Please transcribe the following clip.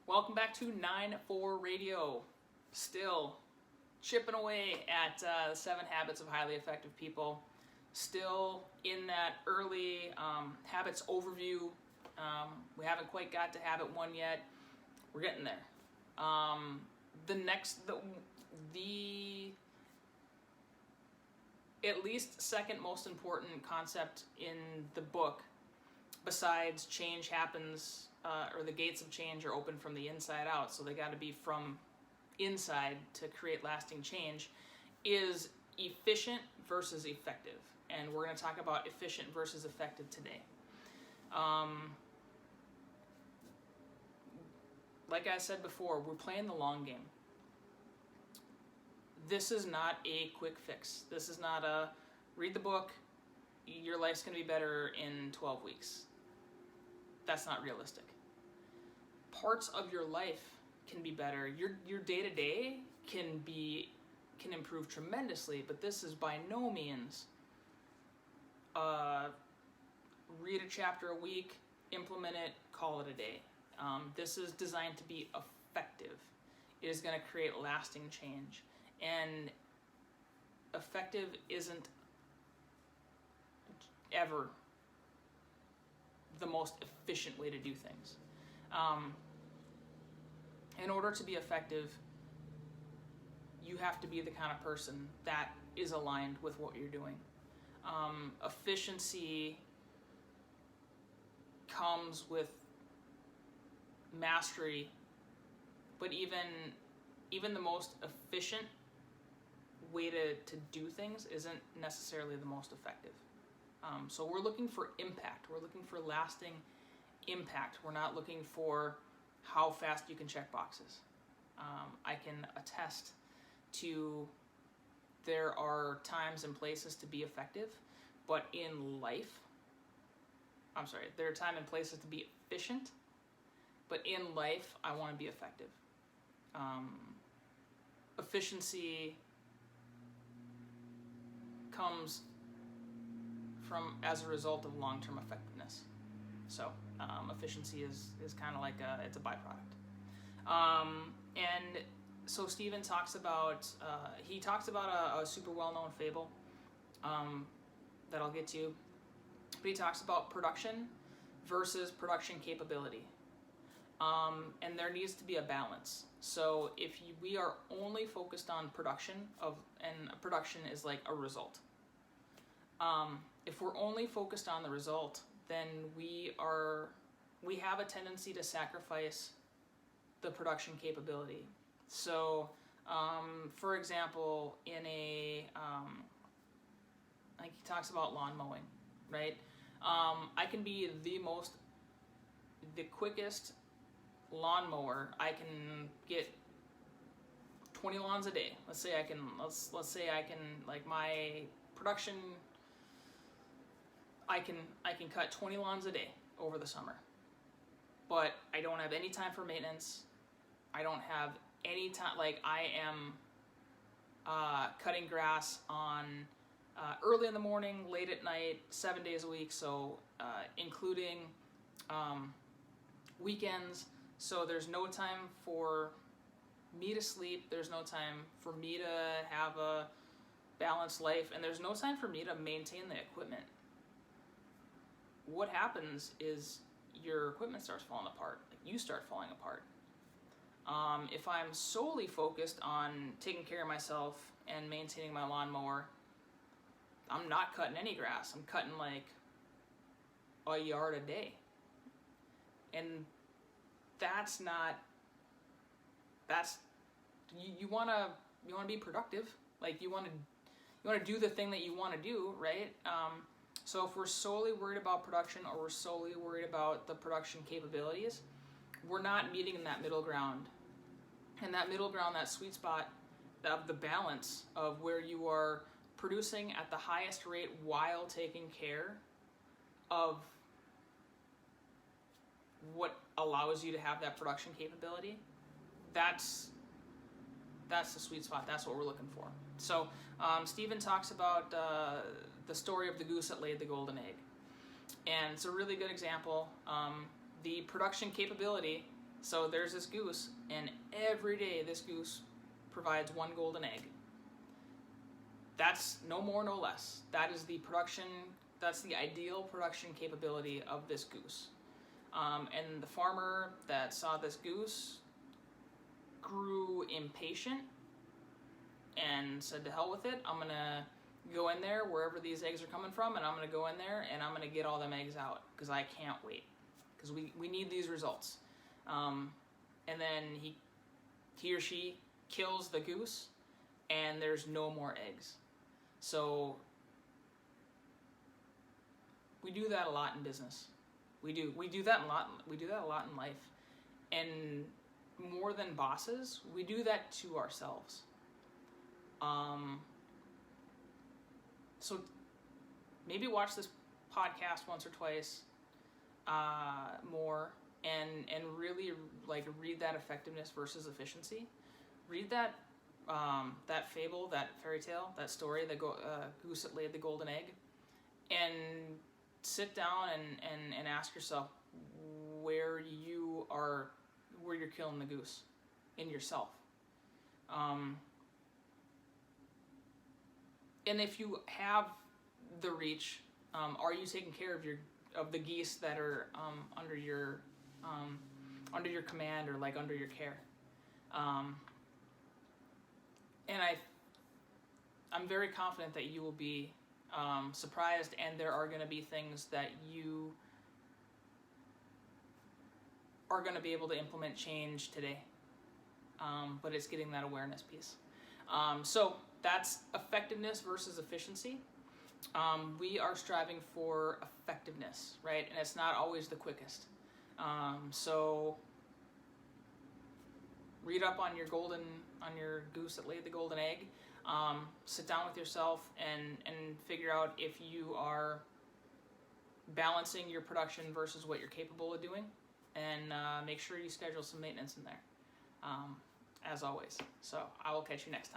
Welcome back to 9-4 Radio. Still chipping away at 7 Habits of Highly Effective People. Still in that early habits overview. We haven't quite got to habit 1 yet. We're getting there. The at least second most important concept in the book, besides change happens, or the gates of change are open from the inside out, so they got to be from inside to create lasting change, is efficient versus effective. And we're going to talk about efficient versus effective today. Like I said before, we're playing the long game. This is not a quick fix. This is not a read the book, your life's going to be better in 12 weeks. That's not realistic. Parts of your life can be better. Your day-to-day can improve tremendously, but this is by no means read a chapter a week, implement it, call it a day. This is designed to be effective. It is going to create lasting change. And effective isn't ever the most efficient way to do things. In order to be effective, you have to be the kind of person that is aligned with what you're doing. Efficiency comes with mastery, but even the most efficient way to do things isn't necessarily the most effective. So we're looking for impact. We're looking for lasting impact. We're not looking for how fast you can check boxes. I can attest to there are times and places to be effective, but there are times and places to be efficient, but in life, I want to be effective. Efficiency comes as a result of long-term effectiveness. So efficiency is kind of like it's a byproduct. And so Stephen talks about a super well-known fable that I'll get to, but he talks about production versus production capability. And there needs to be a balance. So if we are only focused on production and production is like a result. If we're only focused on the result, then we have a tendency to sacrifice the production capability. So, for example, like he talks about lawn mowing, right? I can be the quickest lawnmower. I can get 20 lawns a day. Let's say I can like my production. I can cut 20 lawns a day over the summer, but I don't have any time for maintenance. I don't have any time. Like I am cutting grass on early in the morning, late at night, 7 days a week. So including weekends. So there's no time for me to sleep. There's no time for me to have a balanced life, and there's no time for me to maintain the equipment. What happens is your equipment starts falling apart. Like you start falling apart. If I'm solely focused on taking care of myself and maintaining my lawnmower, I'm not cutting any grass. I'm cutting like a yard a day. And you want to be productive. Like you want to do the thing that you want to do, right? So if we're solely worried about production or we're solely worried about the production capabilities, we're not meeting in that middle ground. And that middle ground, that sweet spot of the balance of where you are producing at the highest rate while taking care of what allows you to have that production capability, that's the sweet spot. That's what we're looking for. So Stephen talks about the story of the goose that laid the golden egg. And it's a really good example. The production capability So there's this goose, and every day this goose provides one golden egg. That's no more, no less. That is the production, that's the ideal production capability of this goose. And the farmer that saw this goose grew impatient and said, to hell with it, I'm going to go in there wherever these eggs are coming from, and I'm going to go in there and I'm going to get all them eggs out, because I can't wait, because we need these results. And then he or she kills the goose, and there's no more eggs. So we do that a lot in business. We do that a lot. We do that a lot in life, and more than bosses, we do that to ourselves. So maybe watch this podcast once or twice more, and really like read that effectiveness versus efficiency. Read that that fable, that fairy tale, that story, the goose that laid the golden egg, and sit down and ask yourself where you're killing the goose in yourself. And if you have the reach, are you taking care of the geese that are under your command, or like under your care? And I'm very confident that you will be surprised, and there are going to be things that you are going to be able to implement change today. But it's getting that awareness piece. So that's effectiveness versus efficiency. We are striving for effectiveness, right? And it's not always the quickest. So read up on your goose that laid the golden egg. Sit down with yourself and figure out if you are balancing your production versus what you're capable of doing, and make sure you schedule some maintenance in there, as always. So I will catch you next time.